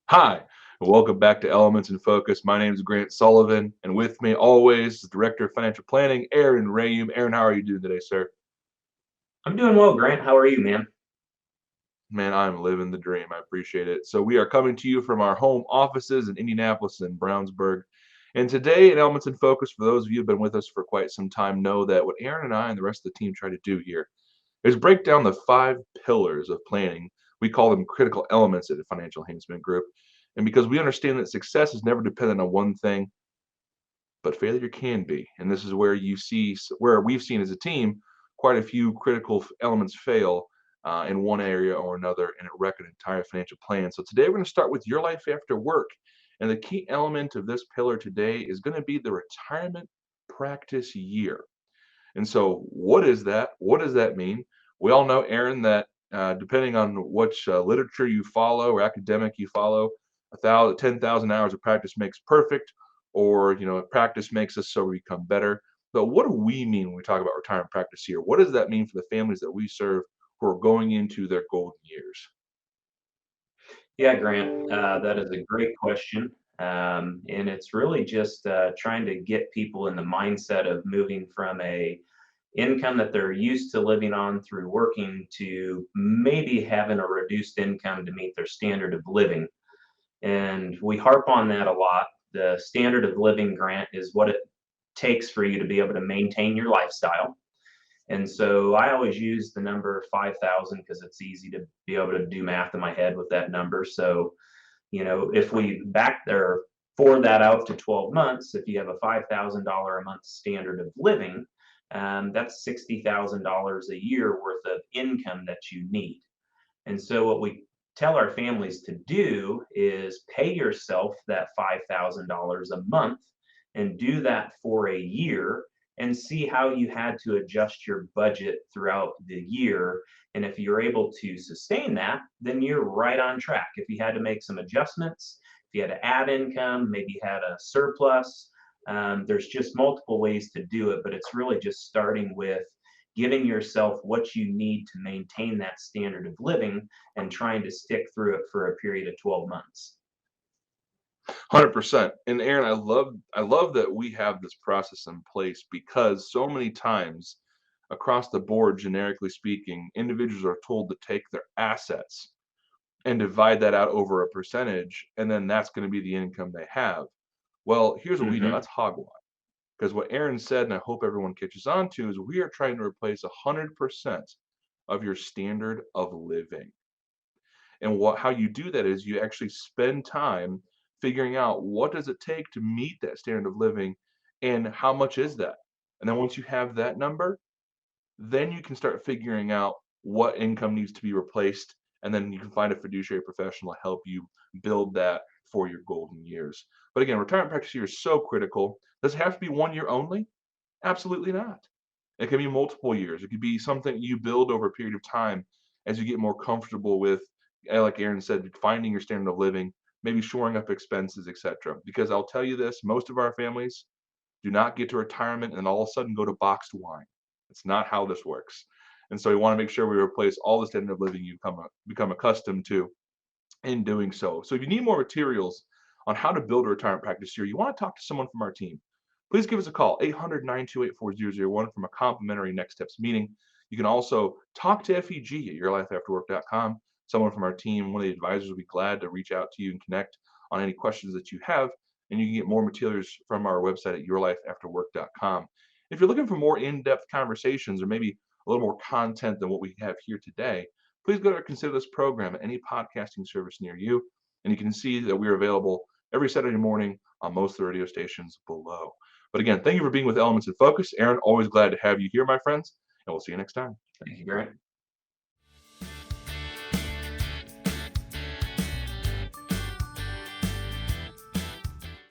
Hi, and welcome back to Elements in Focus. My name is Grant Sullivan, and with me always is Director of Financial Planning, Aaron Rheaume. Aaron, how are you doing today, sir? I'm doing well, Grant. How are you, man? Man, I'm living the dream. I appreciate it. So we are coming to you from our home offices in Indianapolis and Brownsburg. And today in Elements in Focus, for those of you who've been with us for quite some time, know that what Aaron and I and the rest of the team try to do here is break down the five pillars of planning. We call them critical elements at the Financial Enhancement Group. And because we understand that success is never dependent on one thing, but failure can be. And this is where you see where we've seen as a team quite a few critical elements fail in one area or another, and it wreck an entire financial plan. So today we're going to start with your life after work, and the key element of this pillar today is going to be the retirement practice year. And so, what is that? What does that mean? We all know, Aaron, that depending on which literature you follow or academic you follow, 10,000 hours of practice makes perfect, or practice makes us so we become better. But what do we mean when we talk about retirement practice here? What does that mean for the families that we serve who are going into their golden years? Yeah, Grant, that is a great question. And it's really just trying to get people in the mindset of moving from a income that they're used to living on through working to maybe having a reduced income to meet their standard of living. And we harp on that a lot. The standard of living, Grant, is what it takes for you to be able to maintain your lifestyle. And so I always use the number 5,000 because it's easy to be able to do math in my head with that number. So, if we back there for that out to 12 months, if you have a $5,000 a month standard of living, that's $60,000 a year worth of income that you need. And so what we tell our families to do is pay yourself that $5,000 a month and do that for a year and see how you had to adjust your budget throughout the year. And if you're able to sustain that, then you're right on track. If you had to make some adjustments, if you had to add income, maybe you had a surplus, there's just multiple ways to do it, but it's really just starting with giving yourself what you need to maintain that standard of living and trying to stick through it for a period of 12 months. 100%. And Aaron, I love that we have this process in place because so many times across the board, generically speaking, individuals are told to take their assets and divide that out over a percentage, and then that's going to be the income they have. Well, here's what we know, Hmm. that's hogwash. Because what Aaron said, and I hope everyone catches on to, is we are trying to replace 100% of your standard of living. And how you do that is you actually spend time figuring out what does it take to meet that standard of living and how much is that. And then once you have that number, then you can start figuring out what income needs to be replaced, and then you can find a fiduciary professional to help you build that for your golden years. But again, retirement practice here is so critical. Does it have to be 1 year only? Absolutely not. It can be multiple years. It could be something you build over a period of time as you get more comfortable with, like Aaron said, finding your standard of living, maybe shoring up expenses, etc. Because I'll tell you this, most of our families do not get to retirement and then all of a sudden go to boxed wine. It's not how this works. And so we want to make sure we replace all the standard of living you become accustomed to in doing so. So if you need more materials on how to build a retirement practice here, you want to talk to someone from our team, please give us a call, 800-928-4001 from a complimentary next steps meeting. You can also talk to FEG at yourlifeafterwork.com. Someone from our team, one of the advisors, will be glad to reach out to you and connect on any questions that you have. And you can get more materials from our website at yourlifeafterwork.com. If you're looking for more in-depth conversations or maybe a little more content than what we have here today, please go to Consider This program at any podcasting service near you. And you can see that we're available every Saturday morning on most of the radio stations below. But again, thank you for being with Elements in Focus. Aaron, always glad to have you here, my friends, and we'll see you next time. Thank you, Grant.